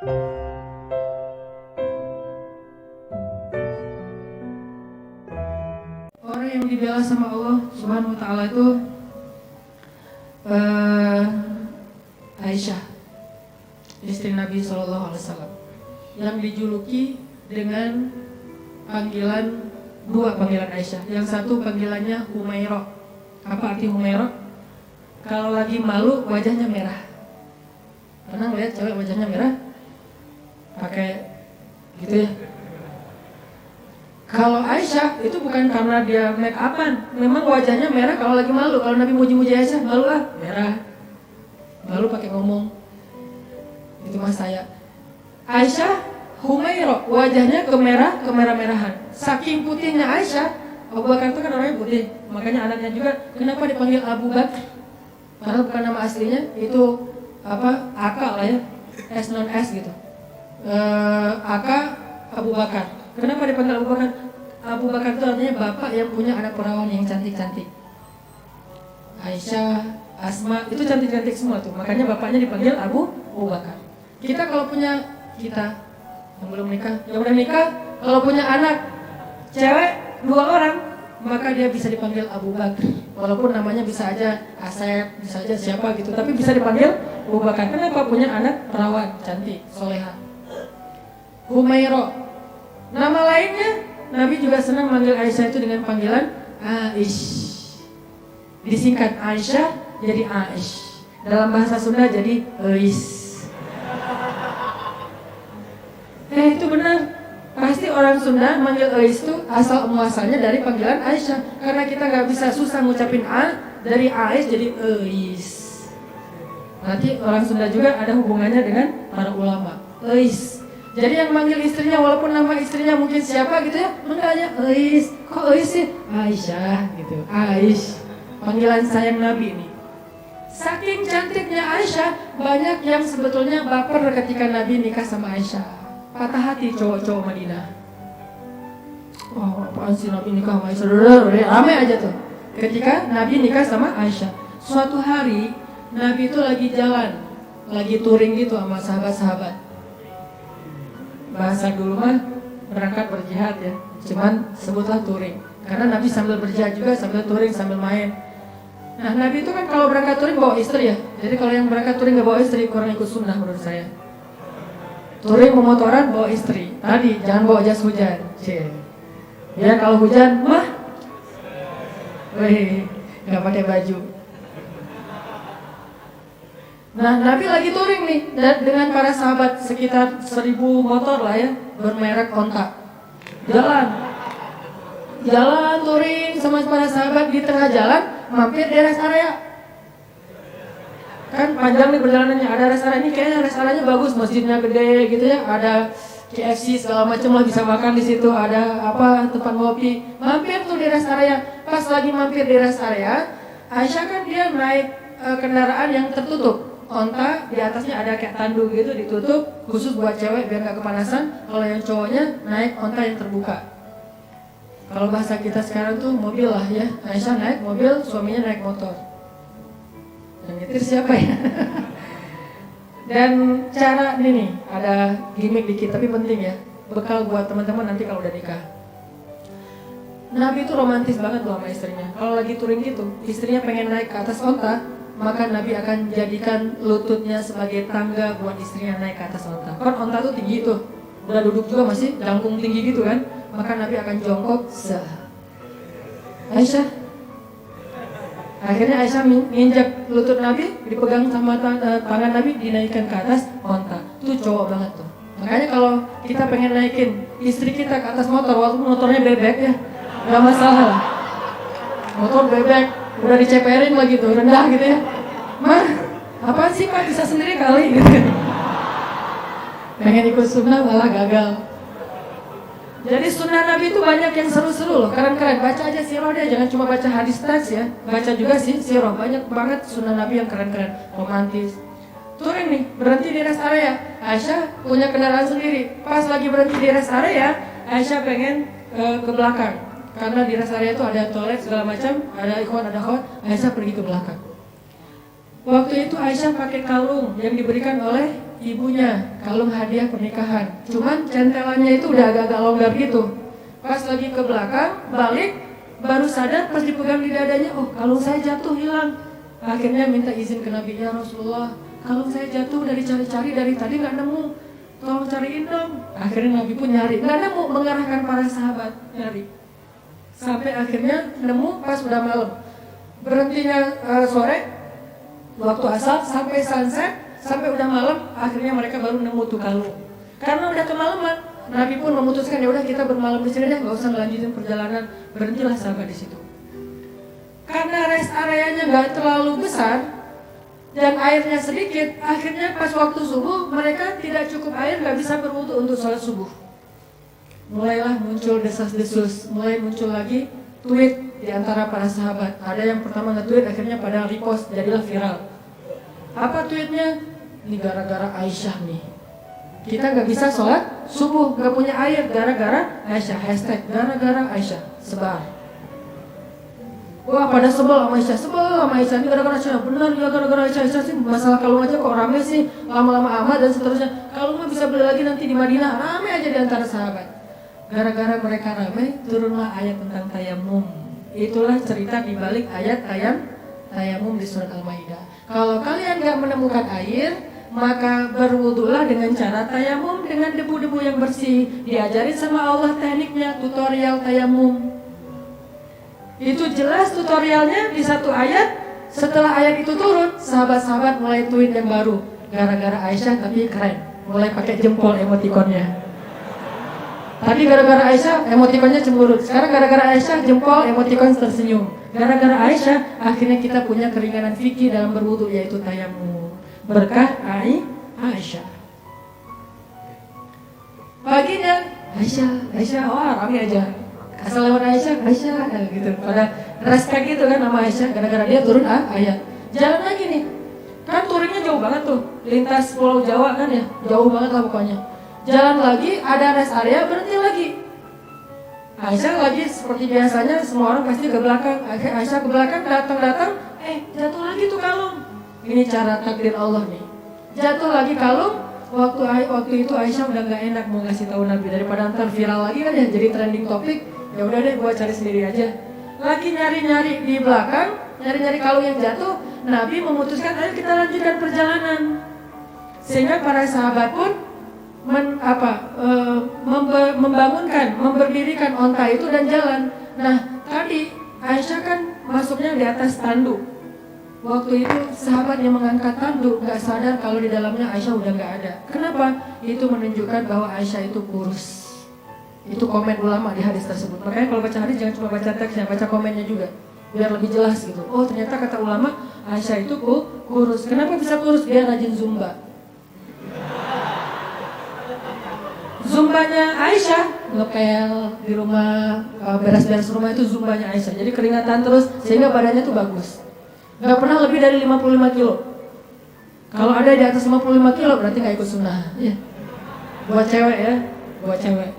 Orang yang dibela sama Allah Subhanahu wa taala itu Aisyah, istri Nabi SAW, yang dijuluki dengan dua panggilan Aisyah. Yang satu panggilannya Humairah. Apa arti Humairah? Kalau lagi malu wajahnya merah. Pernah ngeliat cewek wajahnya merah? Pakai gitu ya. Kalau Aisyah itu bukan karena dia make upan, memang wajahnya merah kalau lagi malu. Kalau Nabi muji-muji Aisyah, malu lah, merah. Malu pakai ngomong. Itu mas saya. Aisyah Humairah, wajahnya kemerah-merahan. Saking putihnya Aisyah, Abu Bakar itu kan orangnya putih, makanya anaknya juga kenapa dipanggil Abu Bakar? Karena bukan nama aslinya, itu Aka lah ya, S non S gitu. Aka Abu Bakar. Kenapa dipanggil Abu Bakar? Abu Bakar itu artinya bapak yang punya anak perawan yang cantik-cantik. Aisyah, Asma, itu cantik-cantik semua tuh. Makanya bapaknya dipanggil Abu Bakar. Kita kalau punya yang belum nikah, yang udah nikah, kalau punya anak cewek 2 orang, maka dia bisa dipanggil Abu Bakar. Walaupun namanya bisa aja Asep, bisa aja siapa gitu, tapi bisa dipanggil Abu Bakar. Kenapa? Punya anak perawan, cantik, soleha. Humairah. Nama lainnya, Nabi juga senang manggil Aisyah itu dengan panggilan Aish. Disingkat Aisyah jadi Aish. Dalam bahasa Sunda jadi Eis. Itu benar. Pasti orang Sunda manggil Eis itu asal muasalnya dari panggilan Aisyah. Karena kita gak bisa susah ngucapin A, dari Aish jadi Eis. Nanti orang Sunda juga ada hubungannya dengan para ulama. Eis. Jadi yang manggil istrinya walaupun nama istrinya mungkin siapa gitu ya, manggilnya Eis. Kok Eis sih? Aisyah gitu. Aish. Panggilan sayang Nabi ini. Saking cantiknya Aisyah, banyak yang sebetulnya baper ketika Nabi nikah sama Aisyah. Patah hati cowok-cowok Madinah. Wah, apaan sih Nabi nikah sama Aisyah? Rame aja tuh. Ketika Nabi nikah sama Aisyah. Suatu hari Nabi itu lagi jalan, lagi touring gitu sama sahabat-sahabat. Bahasa dulu mah berangkat berjihad ya. Cuman sebutlah touring. Karena Nabi sambil berjihad juga, sambil touring, sambil main. Nah, Nabi itu kan kalau berangkat touring bawa istri ya. Jadi kalau yang berangkat touring gak bawa istri, kurang ikut sunnah menurut saya. Touring pemotoran bawa istri. Tadi jangan bawa jas hujan. Ya kalau hujan mah nggak pakai baju. Nah, Nabi lagi touring nih dengan para sahabat, sekitar 1000 motor lah ya, bermerek Onta. Jalan touring sama para sahabat, di tengah jalan mampir di rest area. Kan panjang nih perjalanannya, ada rest area ini, kayaknya rest areanya bagus, masjidnya gede gitu ya, ada KFC segala macam lah, bisa makan di situ, ada tempat ngopi. Mampir tuh di rest area. Pas lagi mampir di rest area, Aisyah kan dia naik kendaraan yang tertutup. Onta di atasnya ada kayak tandu gitu ditutup, khusus buat cewek biar gak kepanasan. Kalau yang cowoknya naik onta yang terbuka. Kalau bahasa kita sekarang tuh mobil lah ya. Aisyah naik mobil, suaminya naik motor. Yang nyetir siapa ya? Dan cara ini nih, ada gimmick dikit tapi penting ya, bekal buat teman-teman nanti kalau udah nikah. Nabi itu romantis banget loh sama istrinya. Kalau lagi touring gitu, istrinya pengen naik ke atas onta, maka Nabi akan jadikan lututnya sebagai tangga buat istrinya naik ke atas onta. Kan onta tuh tinggi tuh, udah duduk juga masih jangkung tinggi gitu kan, maka Nabi akan jongkok. Akhirnya Aisyah nginjak lutut Nabi, dipegang sama tangan Nabi, dinaikkan ke atas onta. Itu cowok banget tuh. Makanya kalau kita pengen naikin istri kita ke atas motor, walaupun motornya bebek ya, gak masalah. Motor bebek, udah diceperin lagi tuh, rendah gitu ya. Mah, apaan sih Pak, bisa sendiri kali gitu. Pengen ikut sunnah malah gagal. Jadi sunnah Nabi itu banyak yang seru-seru loh, keren-keren. Baca aja sirah deh, jangan cuma baca hadis teks ya. Baca juga sih sirah, banyak banget sunnah Nabi yang keren-keren, romantis. Touring nih, berhenti di rest area. Aisyah punya kendaraan sendiri. Pas lagi berhenti di rest area, Aisyah pengen ke belakang. Karena di rest area itu ada toilet segala macam, ada ikhwan, ada akhwat. Aisyah pergi ke belakang. Waktu itu Aisyah pakai kalung yang diberikan oleh ibunya, kalung hadiah pernikahan. Cuman centelannya itu udah agak-agak longgar gitu. Pas lagi ke belakang, balik, baru sadar pas dipegang di dadanya, oh kalung saya jatuh hilang. Akhirnya minta izin ke Nabi, ya Rasulullah, kalung saya jatuh dari cari-cari dari tadi nggak nemu, tolong cariin dong. Akhirnya Nabi pun nyari, nggak nemu, mengarahkan para sahabat nyari. Sampai akhirnya nemu pas udah malam. Berhentinya sore, waktu asar sampai sunset, sampai udah malam, akhirnya mereka baru nemu tuh kalung. Karena udah kemalaman, Nabi pun memutuskan ya udah kita bermalam di sini deh, nggak usah ngelanjutin perjalanan, berhentilah sahabat di situ. Karena rest areanya nggak terlalu besar dan airnya sedikit, akhirnya pas waktu subuh mereka tidak cukup air, nggak bisa berwudu untuk sholat subuh. Mulailah muncul desas-desus, mulai muncul lagi tweet di antara para sahabat. Ada yang pertama nge-tweet, akhirnya pada repost, jadilah viral. Apa tweetnya? Ini gara-gara Aisyah nih, kita gak bisa sholat subuh, gak punya air gara-gara Aisyah. Hashtag gara-gara Aisyah, sebar. Wah pada sebel sama Aisyah, ini gara-gara Aisyah. Benar ya gara-gara Aisyah sih, masalah kalung aja kok rame sih, lama-lama amat dan seterusnya. Kalung mah bisa beli lagi nanti di Madinah, rame aja di antara sahabat. Gara-gara mereka rame, turunlah ayat tentang tayamum. Itulah cerita di balik ayat tayamum di surat Al-Maidah. Kalau kalian gak menemukan air, maka berwudulah dengan cara tayamum dengan debu-debu yang bersih. Diajarin sama Allah tekniknya, tutorial tayamum. Itu jelas tutorialnya di satu ayat. Setelah ayat itu turun, sahabat-sahabat mulai tweet yang baru. Gara-gara Aisyah tapi keren, mulai pakai jempol emotikonnya. Tadi gara-gara Aisyah emotikonnya cemberut, sekarang gara-gara Aisyah jempol emotikon tersenyum. Gara-gara Aisyah akhirnya kita punya keringanan fikih dalam berwudu, yaitu tayamum. Berkah Aisyah. Paginya Aisyah, wah rame aja. Asal lewat Aisyah gitu. Pada respect gitu kan nama Aisyah, gara-gara dia turun ayat. Jalan lagi nih, kan touringnya jauh banget tuh, lintas Pulau Jawa kan ya, jauh banget lah pokoknya. Jalan lagi, ada rest area, berhenti lagi. Aisyah lagi seperti biasanya, semua orang pasti ke belakang. Aisyah ke belakang, datang, jatuh lagi tuh kalung. Ini cara takdir Allah nih. Jatuh lagi kalung, waktu itu Aisyah udah gak enak mau ngasih tahu Nabi. Daripada ntar viral lagi kan ya, jadi trending topik. Ya udah deh, gua cari sendiri aja. Lagi nyari-nyari di belakang, nyari-nyari kalung yang jatuh. Nabi memutuskan, ayo kita lanjutkan perjalanan. Sehingga para sahabat pun memberdirikan onta itu dan jalan. Nah tadi Aisyah kan masuknya di atas tanduk. Waktu itu sahabat yang mengangkat tanduk gak sadar kalau di dalamnya Aisyah udah gak ada. Kenapa? Itu menunjukkan bahwa Aisyah itu kurus. Itu komen ulama di hadis tersebut. Makanya kalau baca hadis jangan cuma baca teksnya, baca komennya juga, biar lebih jelas gitu. Oh ternyata kata ulama Aisyah itu kurus. Kenapa bisa kurus? Dia rajin zumba. Zumbanya Aisyah, ngepel di rumah, beres-beres rumah itu zumbanya Aisyah. Jadi keringatan terus, sehingga badannya tuh bagus. Gak pernah lebih dari 55 kilo. Kalau ada di atas 55 kilo berarti gak ikut sunnah ya. Buat cewek ya, buat cewek.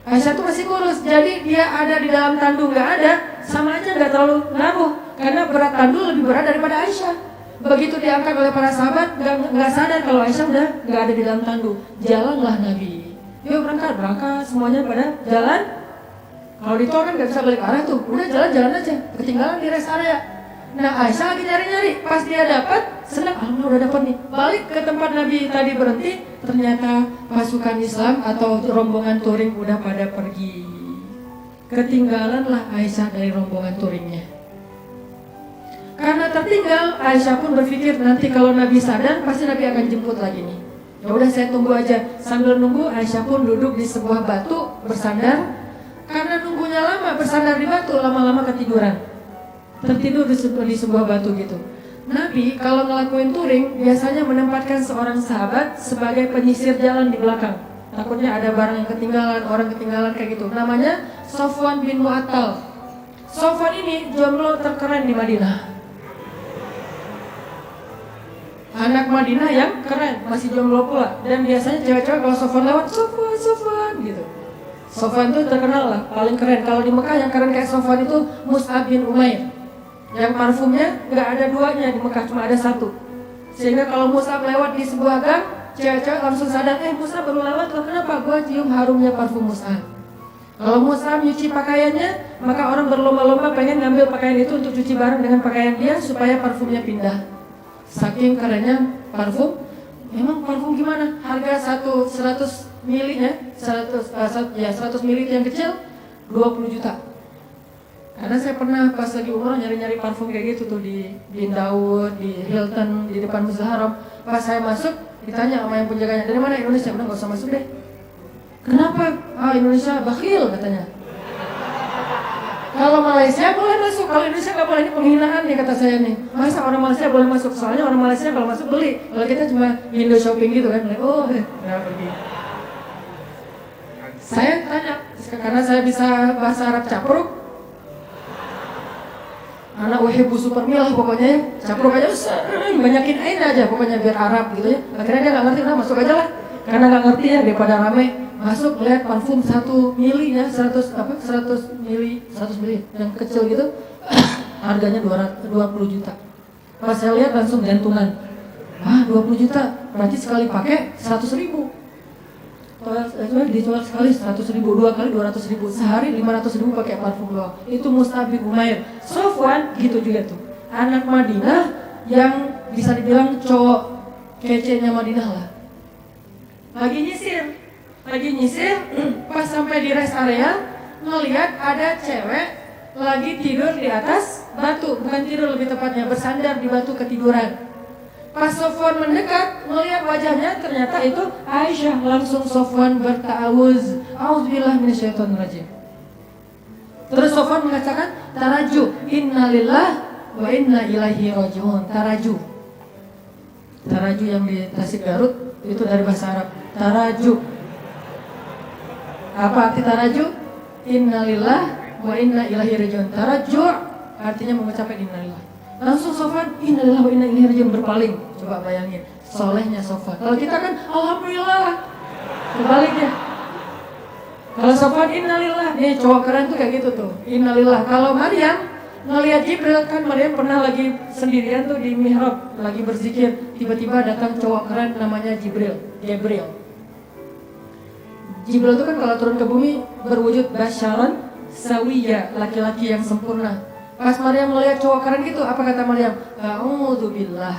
Aisyah tuh masih kurus, jadi dia ada di dalam tandu gak ada, sama aja gak terlalu ngaruh. Karena berat tandu lebih berat daripada Aisyah. Begitu diangkat oleh para sahabat, gak sadar kalau Aisyah udah gak ada di dalam tandu. Jalanlah Nabi. Yuk berangkat, semuanya pada jalan. Kalau di tol kan gak bisa balik arah tuh, udah jalan-jalan aja, ketinggalan di rest area. Nah Aisyah lagi nyari-nyari, pas dia dapat, senang, alhamdulillah udah dapat nih. Balik ke tempat Nabi tadi berhenti, ternyata pasukan Islam atau rombongan touring udah pada pergi. Ketinggalanlah Aisyah dari rombongan touringnya. Karena tertinggal, Aisyah pun berpikir nanti kalau Nabi sadar, pasti Nabi akan jemput lagi nih. Ya udah saya tunggu aja. Sambil nunggu Aisyah pun duduk di sebuah batu bersandar. Karena nunggunya lama bersandar di batu, lama-lama ketiduran. Tertidur di sebuah batu gitu. Nabi kalau ngelakuin touring biasanya menempatkan seorang sahabat sebagai penyisir jalan di belakang. Takutnya ada barang yang ketinggalan, orang ketinggalan kayak gitu. Namanya Sofwan bin Mu'attal. Sofwan ini jomblo terkeren di Madinah. Anak Madinah yang keren, masih jomblo pula. Dan biasanya cewek-cewek kalau Sofwan lewat, Sofwan gitu. Sofwan itu terkenal lah, paling keren. Kalau di Mekah yang keren kayak Sofwan itu Mus'ab bin Umair. Yang parfumnya gak ada duanya di Mekah, cuma ada satu. Sehingga kalau Mus'ab lewat di sebuah gang, cewek-cewek langsung sadar, Mus'ab baru lewat loh, kenapa gua cium harumnya parfum Mus'ab. Kalau Mus'ab nyuci pakaiannya, maka orang berlomba-lomba pengen ngambil pakaian itu untuk cuci bareng dengan pakaian dia supaya parfumnya pindah. Saking kerennya parfum. Memang parfum gimana? Harga 100 mili ya, 100 mili yang kecil 20 juta. Karena saya pernah pas lagi umroh nyari-nyari parfum kayak gitu tuh di Bin Daud, di Hilton, di depan Masjidil Haram. Pas saya masuk, ditanya sama yang penjaganya, dari mana? Indonesia. Udah nggak usah masuk deh. Kenapa? Indonesia bakhil katanya. Kalau Malaysia boleh masuk, kalau Indonesia nggak boleh, ini penghinaan nih kata saya nih. Masa orang Malaysia boleh masuk? Soalnya orang Malaysia kalau masuk beli, kalau kita cuma window shopping gitu kan, nggak pergi. Saya tanya, karena saya bisa bahasa Arab capruk, anak wahibu super milah pokoknya, capruk aja banyakin ain aja pokoknya biar Arab gitu ya. Akhirnya dia nggak ngerti, nah masuk aja lah, karena nggak ngerti ya daripada rame. Masuk lihat parfum 1 mili ya, 100 mili yang kecil gitu, harganya 20 juta. Pas saya lihat langsung jantungan. 20 juta, berarti sekali pakai 100 ribu. Dijual sekali 100 ribu, 2 kali 200 ribu, sehari 500 ribu pakai parfum doang. Itu Mus'ab bin Umair. Sofwan gitu juga tuh, anak Madinah yang bisa dibilang cowok kece-nya Madinah lah. Lagi nyisir, pas sampai di rest area, ngelihat ada cewek lagi tidur di atas batu, bukan tidur lebih tepatnya, bersandar di batu ketiduran. Pas Sofwan mendekat, melihat wajahnya, ternyata itu Aisyah. Langsung Sofwan berta'awuz, a'udzubillah minasyaitonirrajim. Terus Sofwan mengatakan, taraju, innalillah wa inna ilaihi raji'un. Taraju yang di Tasik Garut itu dari bahasa Arab. Taraju. Apa arti taraju? Innalillah wa inna ilaihi raji'un. Taraju artinya mengucapkan innalillah. Langsung Sofwan, innalillah wa inna ilaihi raji'un, berpaling. Coba bayangin, solehnya Sofwan. Kalau kita kan alhamdulillah, kebaliknya. Kalau Sofwan innalillah, nih cowok keren tuh kayak gitu tuh, innalillah. Kalau Maryam ngelihat Jibril, kan Maryam pernah lagi sendirian tuh di mihrab, lagi berzikir, tiba-tiba datang cowok keren namanya Jibril. Jibril itu kan kalau turun ke bumi berwujud basyaran sawiyya, laki-laki yang sempurna. Pas Maryam melihat cowok keren gitu, apa kata Maryam? A'udzubillah.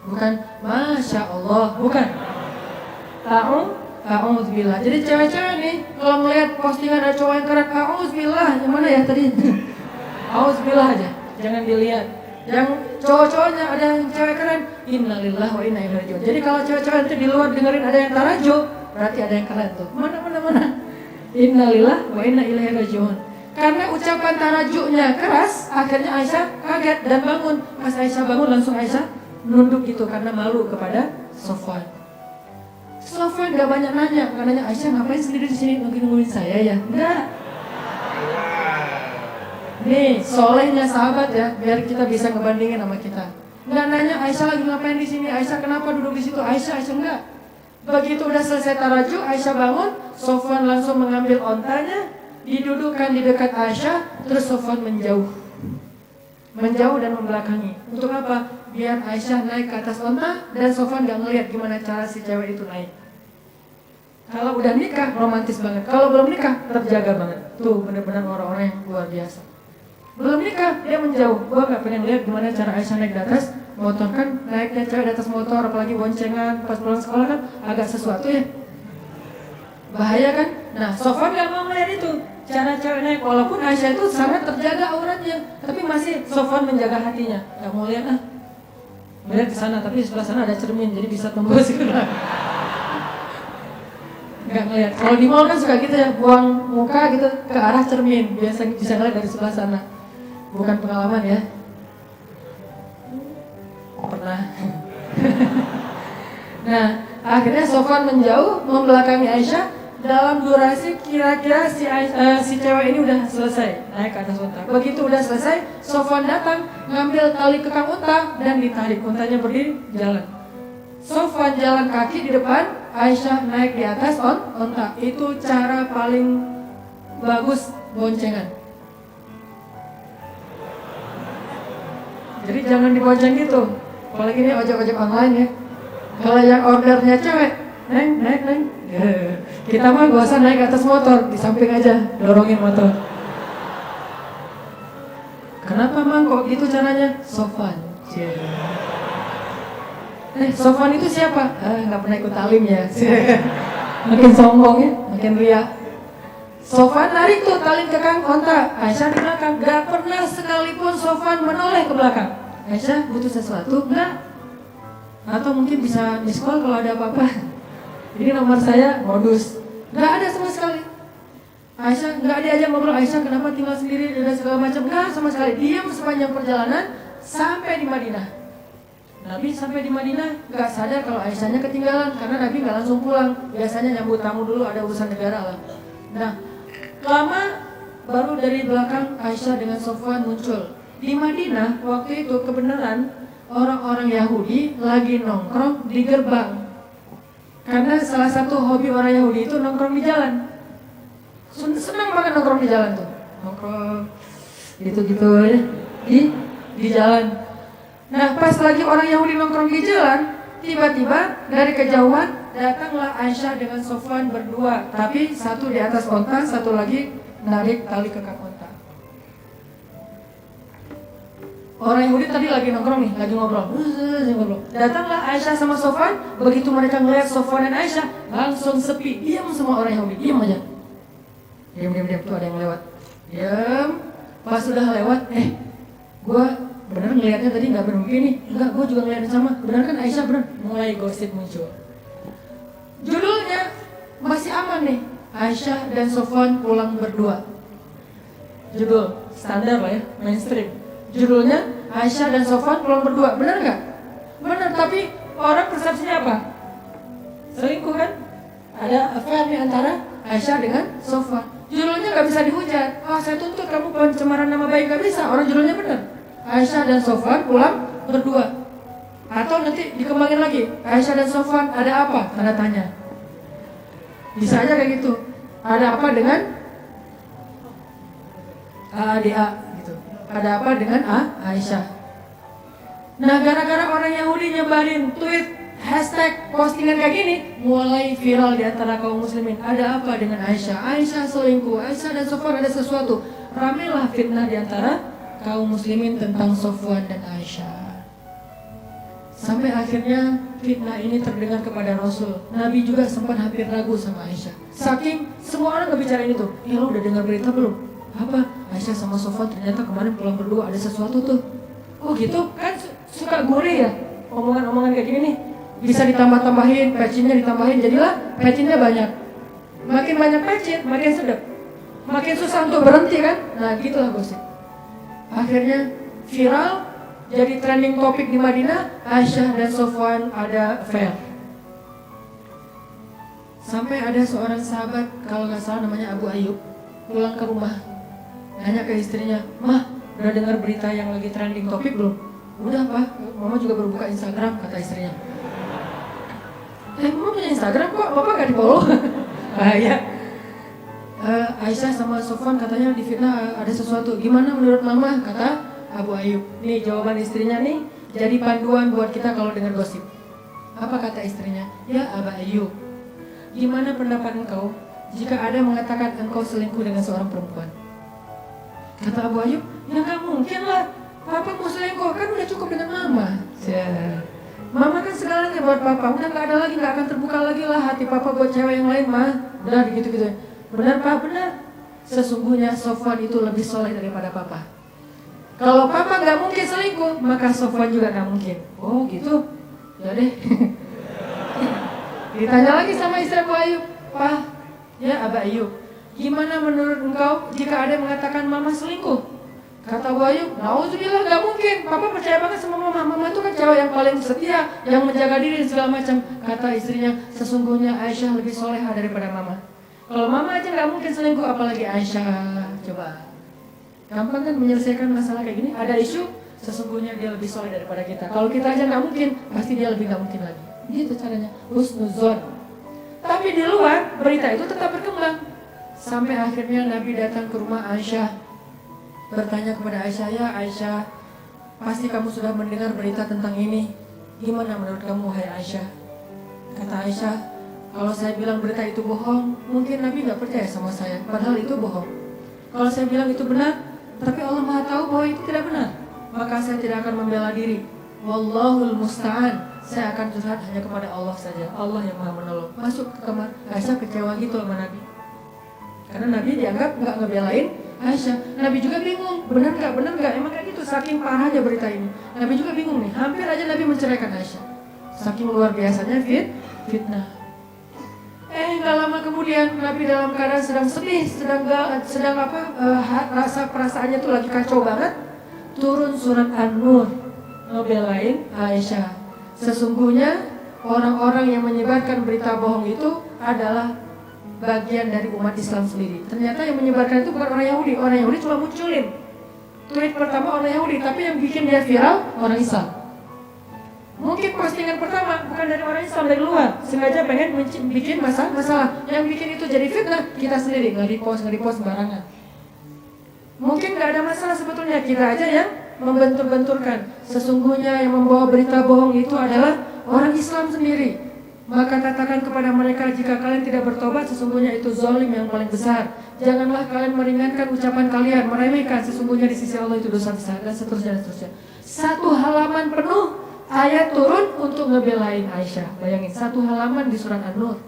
Bukan Masya Allah, bukan A'udzubillah. Jadi cewek-cewek nih kalau melihat postingan ada cowok yang keren, A'udzubillah. Yang mana ya tadi? A'udzubillah aja, jangan dilihat. Yang cowok-cowoknya ada yang cewek keren, innalillah wa inna ilaihi raji'un. Jadi kalau cewek-cewek itu di luar dengerin ada yang tarajo, berarti ada yang keren tuh. Mana. Innalillah wa inna ilaihi raji'un. Karena ucapan tarajunya keras, akhirnya Aisyah kaget dan bangun. Pas Aisyah bangun, langsung Aisyah nunduk gitu karena malu kepada Sofwan. Sofwan gak banyak nanya, karena Aisyah ngapain sendiri di sini nungguin saya ya? Enggak. Nih, solehnya sahabat ya, biar kita bisa ngebandingin sama kita. Enggak nanya Aisyah lagi ngapain di sini, Aisyah kenapa duduk di situ, Aisyah enggak. Begitu udah selesai taraju, Aisyah bangun, Sofwan langsung mengambil ontanya, didudukkan di dekat Aisyah, terus Sofwan menjauh dan membelakangi. Untuk apa? Biar Aisyah naik ke atas onta dan Sofwan gak ngeliat gimana cara si cewek itu naik. Kalau udah nikah romantis banget, kalau belum nikah terjaga banget. Tuh benar-benar orang-orang yang luar biasa. Belum nikah dia menjauh. Gua gak pengen lihat gimana cara Aisyah naik di atas motor, kan naiknya cewek di atas motor, apalagi boncengan pas pulang sekolah kan agak sesuatu ya, bahaya kan. Nah Sofwan gak mau melihat itu cara cewek naik, walaupun Aisyah itu sangat terjaga auratnya, tapi masih Sofwan menjaga hatinya. Gak mau lihat melihat ke sana, tapi di sebelah sana ada cermin jadi bisa tembus gitu. Gak ngeliat. Kalau di mall kan suka gitu ya, buang muka gitu ke arah cermin, biasa bisa ngeliat dari sebelah sana. Bukan pengalaman ya, pernah. Nah akhirnya Sofwan menjauh membelakangi Aisyah. Dalam durasi kira-kira si cewek ini udah selesai naik ke atas unta. Begitu udah selesai, Sofwan datang ngambil tali kekang unta dan ditarik, untanya berdiri jalan. Sofwan jalan kaki di depan, Aisyah naik di atas unta. Itu cara paling bagus boncengan. Jadi jangan dibonceng gitu. Apalagi ini ojek-ojek online ya. Kalau yang ordernya cewek, neng. Kita mah gak usah naik atas motor, di samping aja, dorongin motor. Kenapa mang kok gitu caranya? Sofan. Sofan itu siapa? Gak pernah ikut talim ya. Makin sombong ya, makin riak. Sofan narik tuh tali ke kang onta, Aisyah di belakang. Gak pernah sekalipun Sofan menoleh ke belakang. Aisyah butuh sesuatu? Enggak. Atau mungkin bisa miss call kalau ada apa-apa. Ini nomor saya, modus. Gak ada sama sekali. Aisyah gak diajak ngobrol, Aisyah kenapa tinggal sendiri dan segala macam. Gak sama sekali. Diam sepanjang perjalanan sampai di Madinah. Nabi sampai di Madinah gak sadar kalau Aisyahnya ketinggalan, karena Nabi gak langsung pulang. Biasanya nyambut tamu dulu, ada urusan negara lah. Nah, lama baru dari belakang Aisyah dengan Sofwan muncul. Di Madinah waktu itu kebenaran orang-orang Yahudi lagi nongkrong di gerbang. Karena salah satu hobi orang Yahudi itu nongkrong di jalan. Senang banget nongkrong di jalan tuh. Nongkrong gitu-gitu ya. Di jalan. Nah, pas lagi orang Yahudi nongkrong di jalan, tiba-tiba dari kejauhan datanglah Aisyah dengan Sofwan berdua, tapi satu di atas onta, satu lagi narik tali kekang onta. Orang Yahudi tadi lagi nongkrong nih, lagi ngobrol. Datanglah Aisyah sama Sofwan, begitu mereka ngeliat Sofwan dan Aisyah, langsung sepi, diam semua orang Yahudi, diam aja. Diam, tuh ada yang lewat. Diam, pas sudah lewat, gue bener ngeliatnya tadi nggak bermimpi nih, enggak, gue juga ngeliatnya sama. Bener kan Aisyah, bener. Mulai gosip muncul. Judulnya masih aman nih, Aisyah dan Sofwan pulang berdua. Judul standar lah ya, mainstream. Judulnya Aisyah dan Sofwan pulang berdua, bener nggak? Bener, tapi orang persepsinya apa? Selingkuh kan? Ada affair nih antara Aisyah dengan Sofwan. Judulnya nggak bisa dihujat. Saya tuntut kamu pencemaran nama baik, nggak bisa. Orang judulnya bener. Aisyah dan Sofwan pulang berdua. Atau nanti dikembangin lagi, Aisyah dan Sofwan ada apa? Tanda tanya. Bisa aja kayak gitu. Ada apa dengan AADA gitu. Ada apa dengan Aisyah. Nah, gara-gara orang Yahudi nyebarin tweet, hashtag, postingan kayak gini, mulai viral di antara kaum muslimin. Ada apa dengan Aisyah? Aisyah selingkuh, Aisyah dan Sofwan ada sesuatu. Ramailah fitnah di antara kaum muslimin tentang Sofwan dan Aisyah. Sampai akhirnya fitnah ini terdengar kepada Rasul. Nabi juga sempat hampir ragu sama Aisyah. Saking semua orang ngebicarain itu. Lo udah dengar berita belum? Apa? Aisyah sama Sofwan ternyata kemarin pulang berdua, ada sesuatu tuh. Oh gitu? Kan suka gurih ya omongan-omongan kayak gini nih. Bisa ditambah-tambahin, pecinnya ditambahin, jadilah pecinnya banyak. Makin banyak pecin, makin sedap. Makin susah untuk berhenti kan? Nah gitulah gosip. Akhirnya viral, jadi trending topik di Madinah, Aisyah dan Sofwan ada affair. Sampai ada seorang sahabat, kalau nggak salah namanya Abu Ayyub, pulang ke rumah, nanya ke istrinya, "Mah, udah dengar berita yang lagi trending topik belum?" "Udah Pak, Mama juga baru buka Instagram," kata istrinya. Mama punya Instagram kok, Bapak nggak di follow? Bahaya. Aisyah sama Sofwan katanya difitnah ada sesuatu. Gimana menurut Mama? Kata Abu Ayyub. Nih jawaban istrinya nih, jadi panduan buat kita kalau dengar gosip. Apa kata istrinya? "Ya Abu Ayyub, gimana pendapat engkau jika ada yang mengatakan engkau selingkuh dengan seorang perempuan?" Kata Abu Ayyub, "Ya gak mungkin lah, Papa mau selingkuh, kan udah cukup dengan Mama." Mama kan segalanya buat Papa, udah gak ada lagi, gak akan terbuka lagi lah hati Papa buat cewek yang lain, Ma. Udah gitu-gitu. Benar Pak, benar. Sesungguhnya Sofwan itu lebih soleh daripada Papa. Kalau Papa gak mungkin selingkuh, maka Sofwan juga gak mungkin. Oh gitu? Ya deh. Ditanya lagi sama istri Abu Ayyub, "Pak, ya Abu Ayyub, gimana menurut engkau jika ada yang mengatakan Mama selingkuh?" Kata Abu Ayyub, "Nauzubillah, gak mungkin. Papa percaya banget sama Mama. Mama itu kan cewek yang paling setia, yang menjaga diri dan segala macam." Kata istrinya, "Sesungguhnya Aisyah lebih soleha daripada Mama. Kalau Mama aja gak mungkin selingkuh, apalagi Aisyah." Coba, gampang kan menyelesaikan masalah kayak gini? Ada isu, sesungguhnya dia lebih soleh daripada kita. Kalau kita aja gak mungkin, pasti dia lebih gak mungkin lagi. Gitu caranya, husnuzon. Tapi di luar, berita itu tetap berkembang. Sampai akhirnya Nabi datang ke rumah Aisyah, bertanya kepada Aisyah, "Ya Aisyah, pasti kamu sudah mendengar berita tentang ini. Gimana menurut kamu, hai Aisyah? Kata Aisyah, kalau saya bilang berita itu bohong, mungkin Nabi nggak percaya sama saya, padahal itu bohong. Kalau saya bilang itu benar, tapi Allah Maha tahu bahwa itu tidak benar, maka saya tidak akan membela diri. Wallahul musta'an. Saya akan curhat hanya kepada Allah saja. Allah yang Maha menolong. Masuk ke kamar, Aisyah kecewa gitu sama Nabi. Karena Nabi dianggap nggak ngebelain Aisyah. Nabi juga bingung, benar nggak, emang kayak gitu. Saking parahnya berita ini. Nabi juga bingung nih, hampir aja Nabi menceraikan Aisyah. Saking luar biasanya fitnah. Nggak lama kemudian Nabi dalam keadaan sedang sedih, rasa perasaannya tuh lagi kacau banget. Turun surat An-Nur ngebelain Aisyah. Sesungguhnya orang-orang yang menyebarkan berita bohong itu adalah bagian dari umat Islam sendiri. Ternyata yang menyebarkan itu bukan orang Yahudi. Orang Yahudi cuma munculin tweet pertama orang Yahudi, tapi yang bikin dia viral orang Islam. Mungkin postingan pertama bukan dari orang Islam, dari luar, sengaja pengen bikin masalah. Yang bikin itu jadi fitnah kita sendiri, nge-repost sembarangan. Mungkin nggak ada masalah sebetulnya, kita aja yang membentur-benturkan. Sesungguhnya yang membawa berita bohong itu adalah orang Islam sendiri. Maka katakan kepada mereka, jika kalian tidak bertobat, sesungguhnya itu zalim yang paling besar. Janganlah kalian meringankan ucapan kalian, meremehkan, sesungguhnya di sisi Allah itu dosa besar, dan seterusnya. Satu halaman penuh ayat turun untuk ngebelain Aisyah. Bayangin, satu halaman di surat An-Nur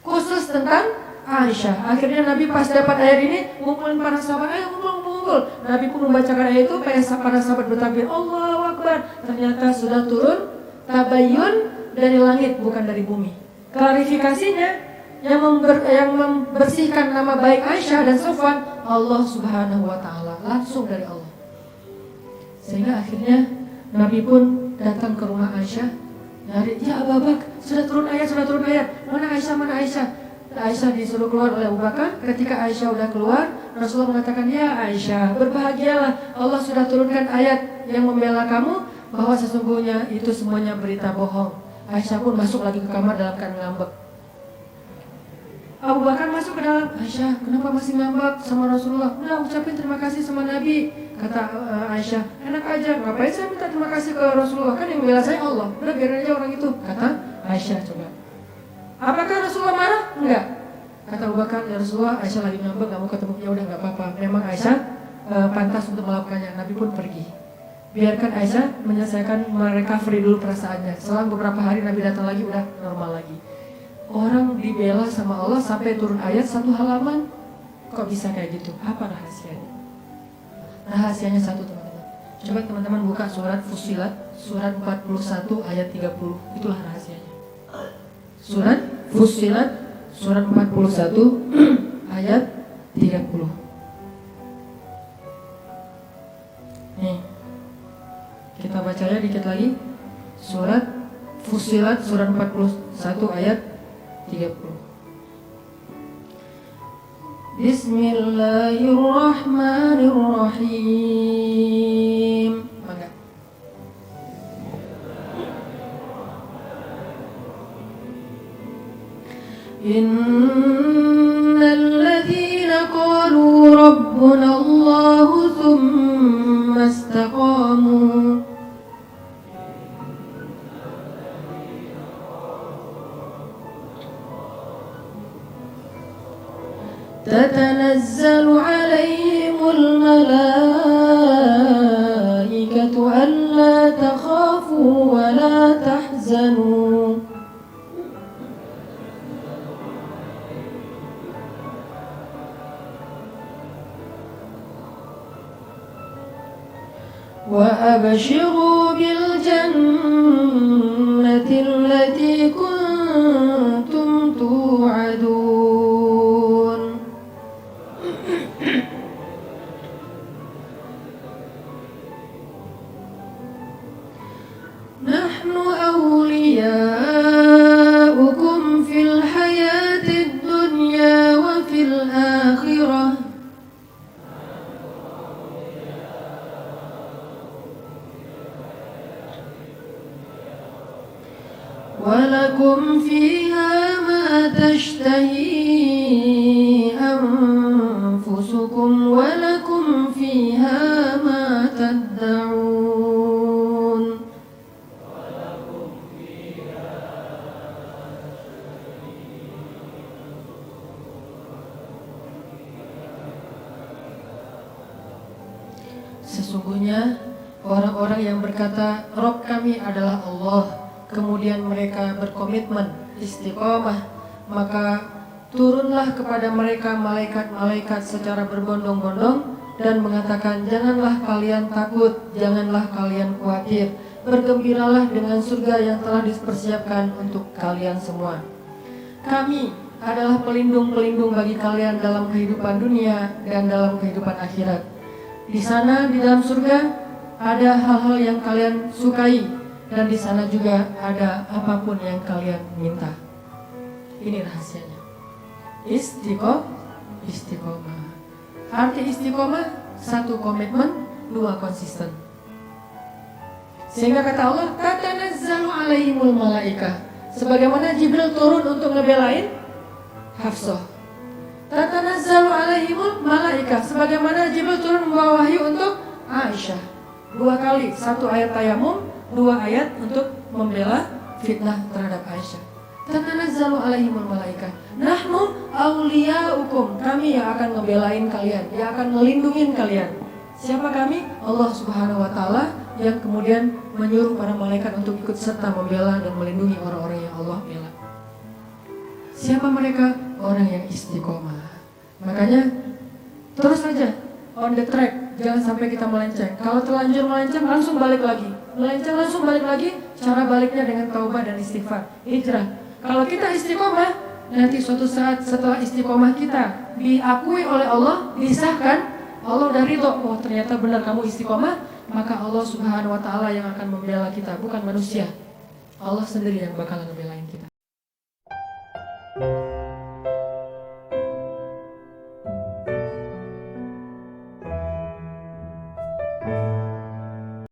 khusus tentang Aisyah. Akhirnya Nabi pas dapat ayat ini, ngumpulin para sahabat, ayo ngumpul. Nabi pun membacakan ayat itu, para sahabat bertakbir, Allahu Akbar. Ternyata sudah turun tabayyun dari langit, bukan dari bumi. Klarifikasinya, yang membersihkan nama baik Aisyah dan Safwan, Allah Subhanahu wa Ta'ala, langsung dari Allah. Sehingga akhirnya Nabi pun datang ke rumah Aisyah, nyari, ya Abu Bakar, sudah turun ayat. Mana Aisyah? Aisyah disuruh keluar oleh Abu Bakar. Ketika Aisyah udah keluar, Rasulullah mengatakan, ya Aisyah, berbahagialah, Allah sudah turunkan ayat yang membela kamu, bahwa sesungguhnya itu semuanya berita bohong. Aisyah pun masuk lagi ke kamar dalam keadaan ngambek. Abu Bakar masuk ke dalam, Aisyah, kenapa masih ngambek sama Rasulullah? Udah ucapin terima kasih sama Nabi. Kata Aisyah, enak aja, ngapain saya minta terima kasih ke Rasulullah, kan yang membela saya Allah. Udah biarin aja orang itu. Kata Aisyah, coba, apakah Rasulullah marah? Enggak. Kata Abu Bakar, ya Rasulullah, Aisyah lagi ngambek, gak mau ketemu. Ya udah, gak apa-apa. Memang Aisyah pantas untuk melakukannya. Nabi pun pergi. Biarkan Aisyah menyelesaikan, merecovery dulu perasaannya. Selang beberapa hari Nabi datang lagi, udah normal lagi. Orang dibela sama Allah sampai turun ayat satu halaman. Kok bisa kayak gitu? Apa rahasianya? Rahasianya satu, teman-teman. Coba teman-teman buka surat Fussilat, surat 41 ayat 30. Itulah rahasianya. Surat Fussilat, surat 41 ayat 30. Nih, kita bacanya dikit lagi. Surat Fussilat, surat 41 ayat 30. Bismillahirrahmanirrahim. Mangga. Innal ladzina qalu rabbuna Allahu tsumma istaqamu تتنزل عليهم الملائكة ألا تخافوا ولا تحزنوا وأبشروا بالجنة التي كنتم توعدون نحن أولياؤكم في الحياة الدنيا وفي الآخرة ولكم فيها ما تشتهي أنفسكم ولكم فيها ما تدعون Sesungguhnya orang-orang yang berkata Rob kami adalah Allah, kemudian mereka berkomitmen istiqomah, maka turunlah kepada mereka malaikat-malaikat secara berbondong-bondong dan mengatakan, janganlah kalian takut, janganlah kalian khawatir, bergembiralah dengan surga yang telah dipersiapkan untuk kalian semua. Kami adalah pelindung-pelindung bagi kalian dalam kehidupan dunia dan dalam kehidupan akhirat. Di sana, di dalam surga, ada hal-hal yang kalian sukai, dan di sana juga ada apapun yang kalian minta. Ini rahasianya. Istiqomah. Arti istiqomah, 1 komitmen, 2 konsisten. Sehingga kata Allah, tatanazzalu alaihimul malaikah. Sebagaimana Jibril turun untuk ngebelain Hafsah. Tatanazzalu alaihimul malaikah. Sebagaimana Jibril turun membawa wahyu untuk Aisyah. 2 kali, 1 ayat tayamum, 2 ayat untuk membela fitnah terhadap Aisyah. Tatanazzalu alaihimul malaikah. Nahnu awliyaukum. Kami yang akan ngebelain kalian, yang akan ngelindungin kalian. Siapa kami? Allah Subhanahu wa taala yang kemudian menyuruh para malaikat untuk ikut serta membela dan melindungi orang-orang yang Allah bela. Siapa mereka? Orang yang istiqomah. Makanya terus saja on the track, jangan sampai kita melenceng. Kalau terlanjur melenceng, langsung balik lagi. Melenceng langsung balik lagi. Cara baliknya dengan taubat dan istighfar, hijrah. Kalau kita istiqomah, nanti suatu saat setelah istiqomah kita diakui oleh Allah, disahkan, Allah udah ridho, oh ternyata benar kamu istiqomah, maka Allah Subhanahu wa taala yang akan membela kita, bukan manusia. Allah sendiri yang bakalan membelain kita.